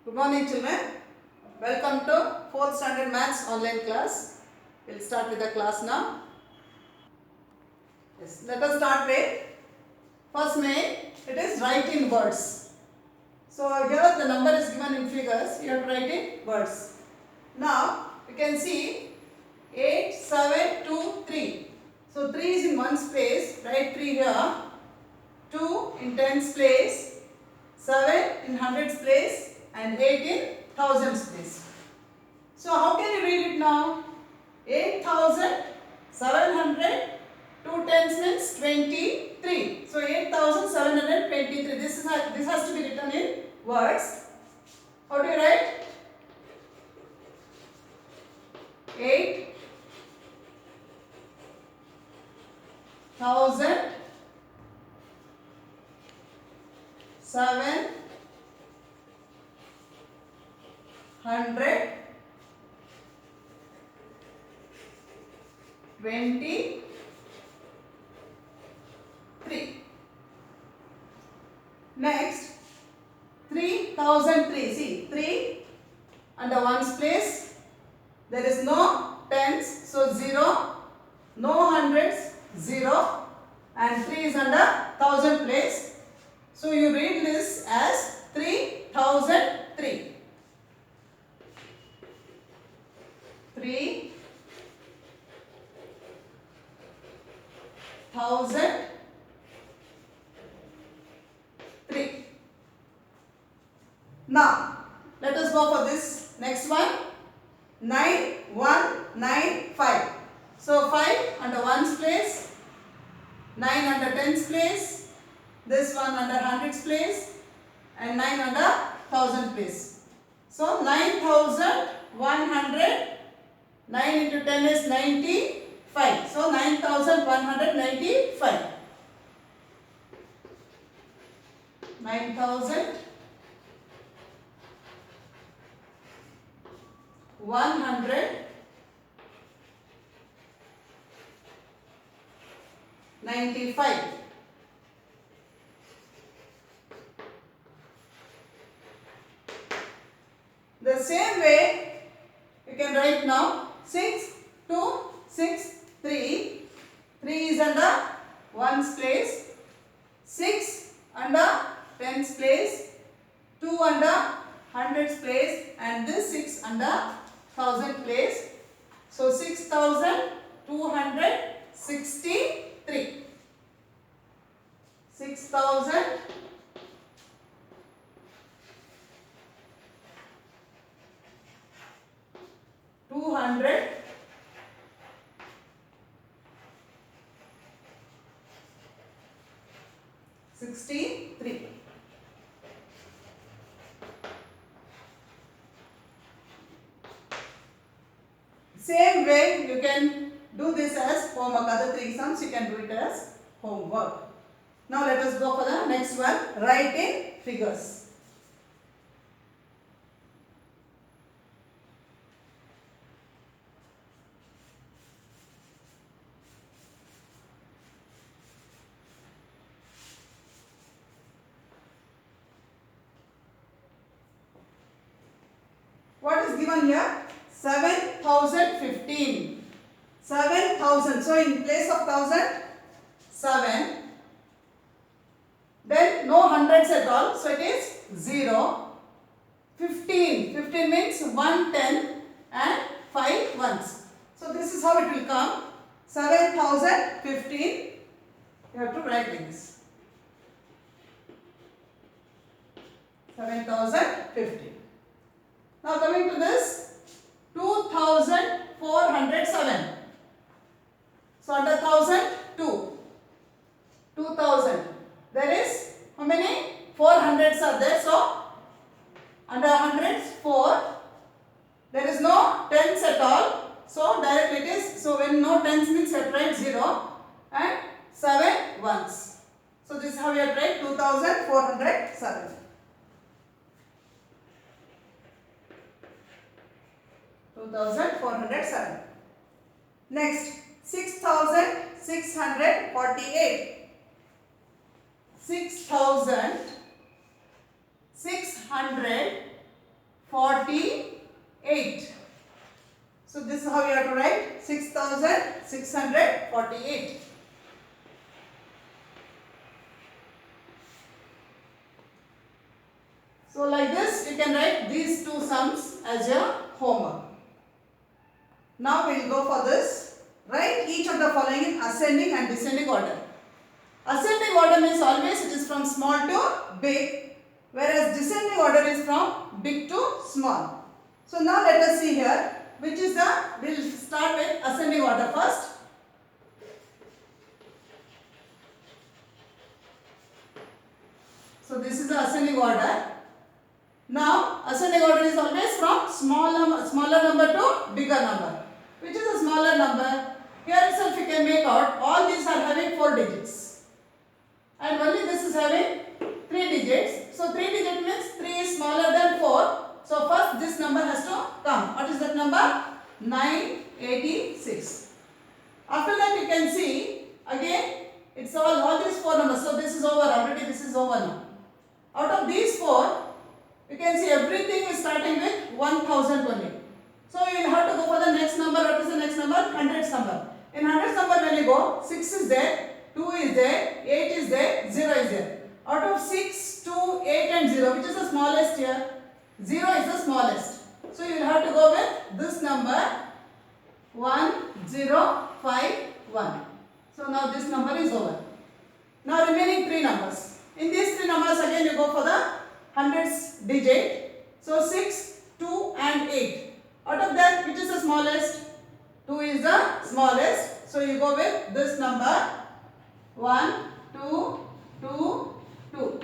Good morning children. Welcome to 4th standard maths online class. We'll start with the class now. Yes, let us start with first main. It is write in words. So here the number is given in figures. You have to write in words. Now you can see 8, 7, 2, 3. So 3 is in ones place. Write 3 here. 2 in tens place. 7 in hundreds place. And 8 in thousands place. So how can you read it now? 8,700, 2 tens means 23. So 8,723. This has to be written in words. How do you write? 8,000 700 23. Next 3,003. See 3 under ones place. There is no tens, so 0. No hundreds, 0. And 3 is under thousand place. So you read this as 3,003. 3,003. Now let us go for this next one. 9,195. So 5 under ones place, 9 under tens place, this one under hundreds place, and 9 under thousand place. So 9,100. 9 into 10 is 95. So 9,195. 9,195. The same way you can write now 6, 2, 6, 3. 3 is under ones place, 6 under tens place, 2 under hundreds place, and this 6 under thousand place. So 6,263. 6,263. Same way you can do this as homework. Other 3 sums you can do it as homework. Now let us go for the next one. Write in figures. What is given here? 7,015. 7,000. So in place of 1,000, 7. Then no hundreds at all. So it is 0. 15. 15 means 1 10 and 5 ones. So this is how it will come. 7,015. You have to write like this. 7,015. Now coming to this, 2,407. So under 1,000, 2. 2,000. There is how many? 4 hundreds are there. So under hundreds, 4. There is no tens at all. So directly it is. So when no tens means you have to write 0 and 7 ones. So this is how you have to write 2,407. 2,407. Next, 6,648. 6,648. 6,648. So this is how you have to write 6,648. So like this you can write these two sums as your homework. Now we will go for this. Write each of the following in ascending and descending order. Ascending order means always it is from small to big, whereas descending order is from big to small. So now let us see here which is the, we will start with ascending order first. So this is the ascending order. Now ascending order is always from smaller number to bigger number. Which is a smaller number? Here itself you can make out all these are having 4 digits. And only this is having 3 digits. So 3 digit means 3 is smaller than 4. So first this number has to come. What is that number? 986. After that you can see again it's all these 4 numbers. So this is over already. This is over now. Out of these 4 you can see everything is starting with 1000 only. So you will have to go for the next number. What is the next number? Hundreds number. In hundreds number when you go, 6 is there, 2 is there, 8 is there, 0 is there. Out of 6, 2, 8 and 0, which is the smallest here? 0 is the smallest. So you will have to go with this number 1051. So now this number is over. Now remaining 3 numbers. In these 3 numbers again you go for the hundreds digit. So 6, 2 and 8. Out of that which is the smallest? 2 is the smallest. So you go with this number 1, 2, 2, 2.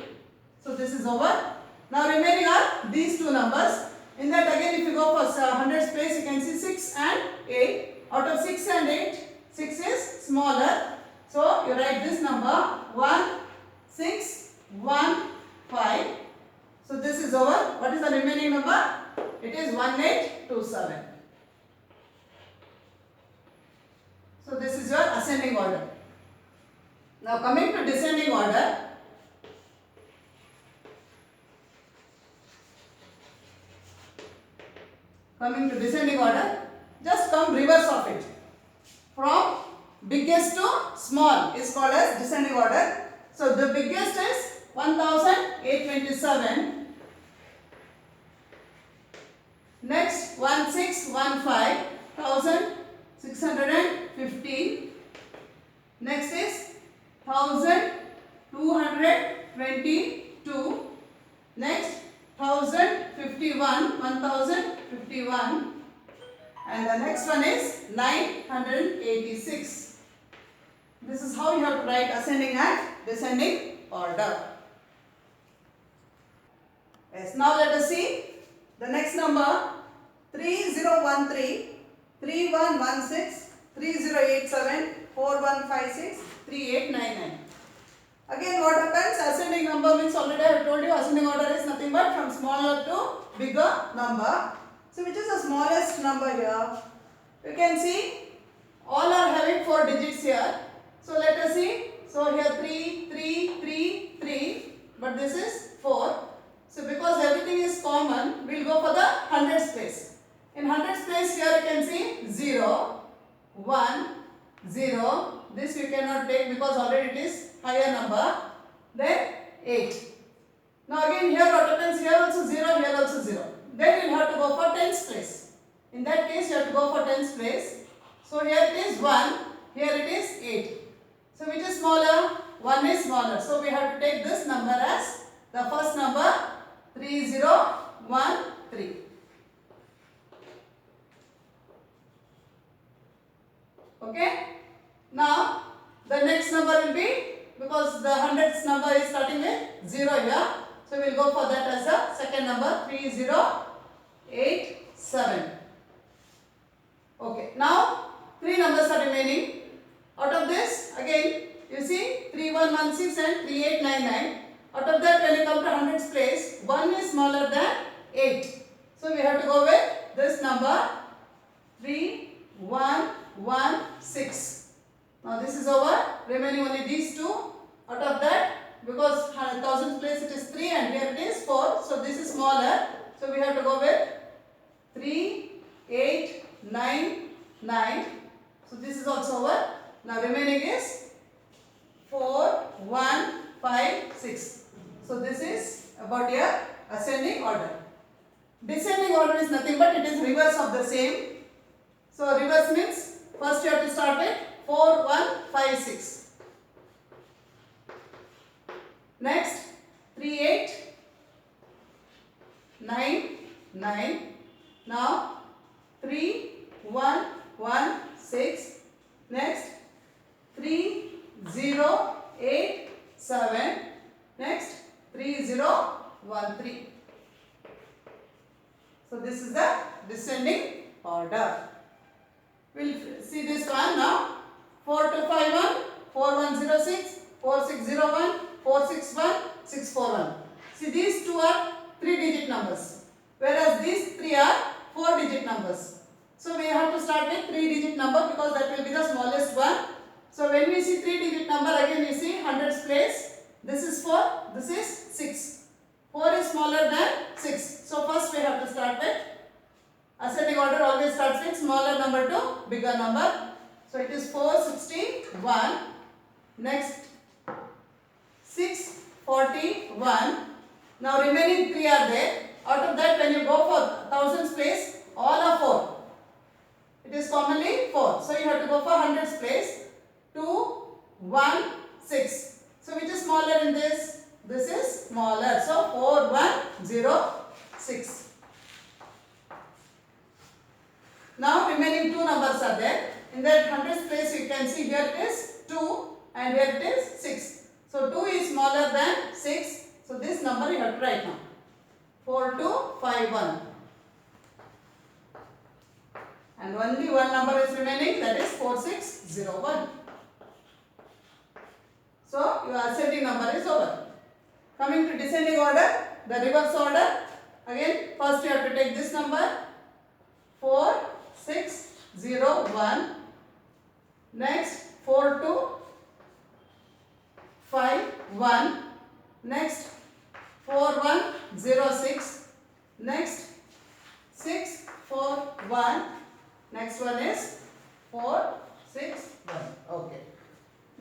So this is over. Now remaining are these 2 numbers. In that again if you go for hundreds place you can see 6 and 8. Out of 6 and 8, 6 is smaller. So you write this number 1615. So this is over. What is the remaining number? It is 1827. So this is your ascending order. Now coming to descending order. Coming to descending order, just come reverse of it. From biggest to small is called as descending order. So the biggest is 1827. Next 1615, 1615. Next is 1222. Next 1051, 1051. And the next one is 986. This is how you have to write ascending and descending order. Yes, now let us see the next number 3013, 3116, 3087, 4156, 3899. Again what happens? Ascending number means already I have told you ascending order is nothing but from smaller to bigger number. So which is the smallest number here? You can see all are having 4 digits here. So let us see. So here 3, 3, 3, 3, but this is 4. So because everything is common, we will go for the hundreds place. In hundreds place here you can see 0, 1, 0. This you cannot take because already it is higher number. Then 8. Now again here what happens? Here also 0, here also 0. Then you will have to go for tens place. In that case you have to go for tens place. So here it is 1, here it is 8. So which is smaller? 1 is smaller. So we have to take this number as the first number 3013. Okay. Now the next number will be, because the hundreds number is starting with 0 here. So we will go for that as the second number 3087. Okay. Now 3 numbers are remaining. Out of this again you see 3116 and 3899. Out of that when you come to hundreds place 1 is smaller than 8. So we have to go with this number 3116. Now this is over. Remaining only these 2. Out of that, because thousands place it is 3 and here it is 4. So this is smaller. So we have to go with 3, 8, 9, 9. So this is also over. Now remaining is 4, 1, 5, 6. So this is about your ascending order. Descending order is nothing but it is reverse of the same. So reverse means first you have to start with 4, 1, 5, 6. Next 3, 8, 9, 9. Now 3, 1, 1, 6. Next 3, 0, 8, 7. Next 3, 0, 1, 3. So this is the descending order. We'll see this one now. 4, 2, 5, 1, 4, 1, 0, 6, 4, 6, 0, 1, 4, 6, 1, 6, 4, 1. See, these two are 3-digit numbers, whereas these three are 4-digit numbers. So we have to start with 3-digit number because that will be the smallest one. So when we see 3-digit number, again we see hundreds place. This is 4, this is 6. 4 is smaller than 6. So first we have to start with ascending order always starts with smaller number to bigger number. So it is 461. Next 641. Now remaining 3 are there. Out of that, when you go for thousands place, all are 4. It is commonly 4. So you have to go for hundreds place. 2, 1, 6. So which is smaller in this? This is smaller. So 4, 1, 0, 6. Now remaining 2 numbers are there. In that hundreds place you can see here it is 2 and here it is 6. So 2 is smaller than 6. So this number you have to write now. 4251. And only one number is remaining, that is 4601. So your ascending number is over. Coming to descending order, the reverse order. Again, first you have to take this number 4601. Next 4251. Next 4106. Next 641. Next one is 461. Okay.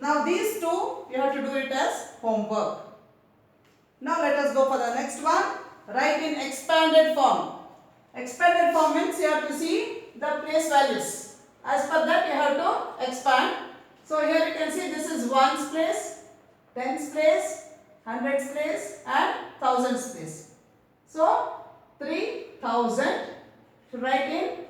Now these two you have to do it as homework. Now let us go for the next one. Write in expanded form. Expanded form means you have to see the place values. As per that you have to expand. So here you can see this is ones place, tens place, hundreds place and thousands place. So 3000 to write in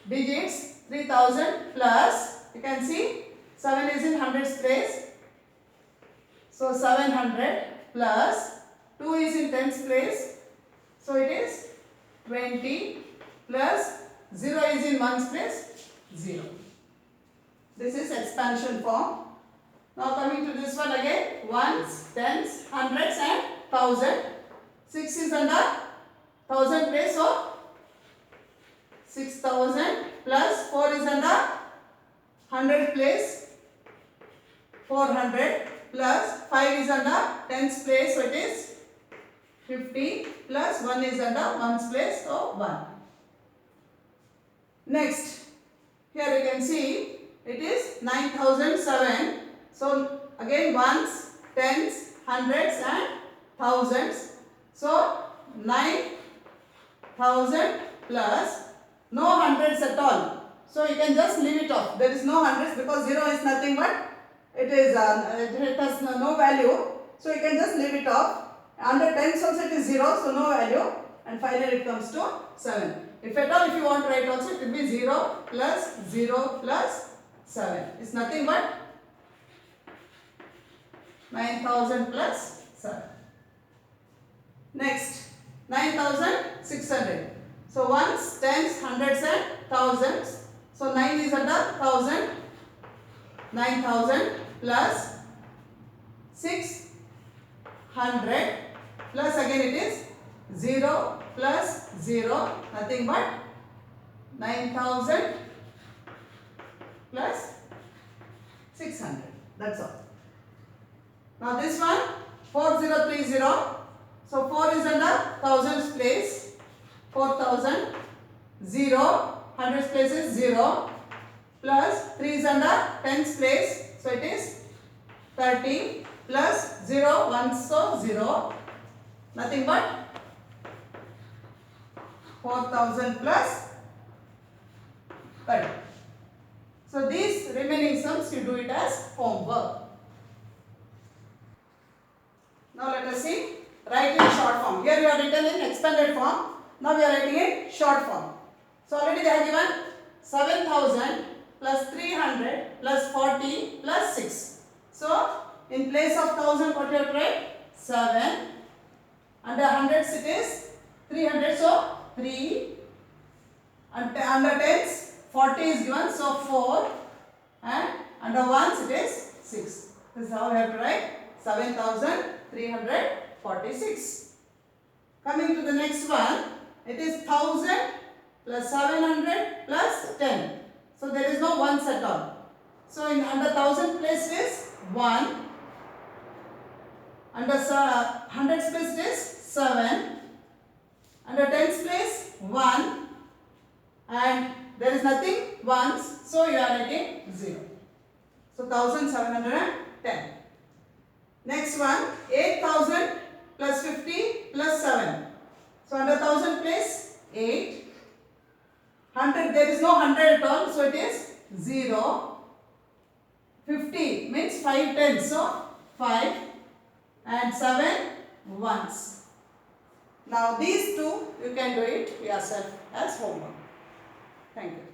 digits 3000 plus you can see 7 is in hundreds place. So 700 plus 2 is in tens place. So it is 20 plus 0 is in ones place 0. This is expansion form. Now coming to this one again, ones, tens, hundreds and thousand. 6 is under thousand place, so 6000 plus 4 is under hundred place, 400 plus 5 is under tens place, so it is 50 plus 1 is under ones place, so 1. Next, here you can see it is 9007. So again ones, tens, hundreds and thousands. So 9000 plus no hundreds at all. So you can just leave it off. There is no hundreds because 0 is nothing but it has no value. So you can just leave it off. Under tens also it is 0, so no value. And finally it comes to 7. If at all if you want to write also, it will be 0 plus 7. It's nothing but 9000 plus 7. Next 9600. So ones, tens, hundreds and thousands. So 9 is under 1000. 9000 plus 600 plus again it is 0 plus 0, nothing but 9000 plus 600. That's all. Now this one 4030. So 4 is under thousands place. 4,000. 0. Hundreds place is 0. Plus 3 is under tens place. So it is 30. Plus 0. 1 so 0. Nothing but 4,000 plus 30. So these remaining sums you do it as homework. Now let us see. Write in short form. Here you are written in expanded form. Now we are writing in short form. So already they have given 7,000 plus 300 plus 40 plus 6. So in place of 1000 what you have to write? 7. Under hundreds it is 300, so 3. And under tens 40 is given, so 4. And under ones it is 6. This is how we have to write 7,346. Coming to the next one, it is 1000 plus 700 plus 10. So there is no ones at all. So in under 1000 place it is 1. Under hundreds place it is 7. Under tens place 1. And there is nothing ones, so you are writing 0. So 1710. Next one, 8,000 plus 50 plus 7. So under 1000 place 8. 100, there is no 100 at all, so it is 0. 50 means 5 tens, so 5. And 7 ones. Now these two you can do it yourself as homework. Thank you.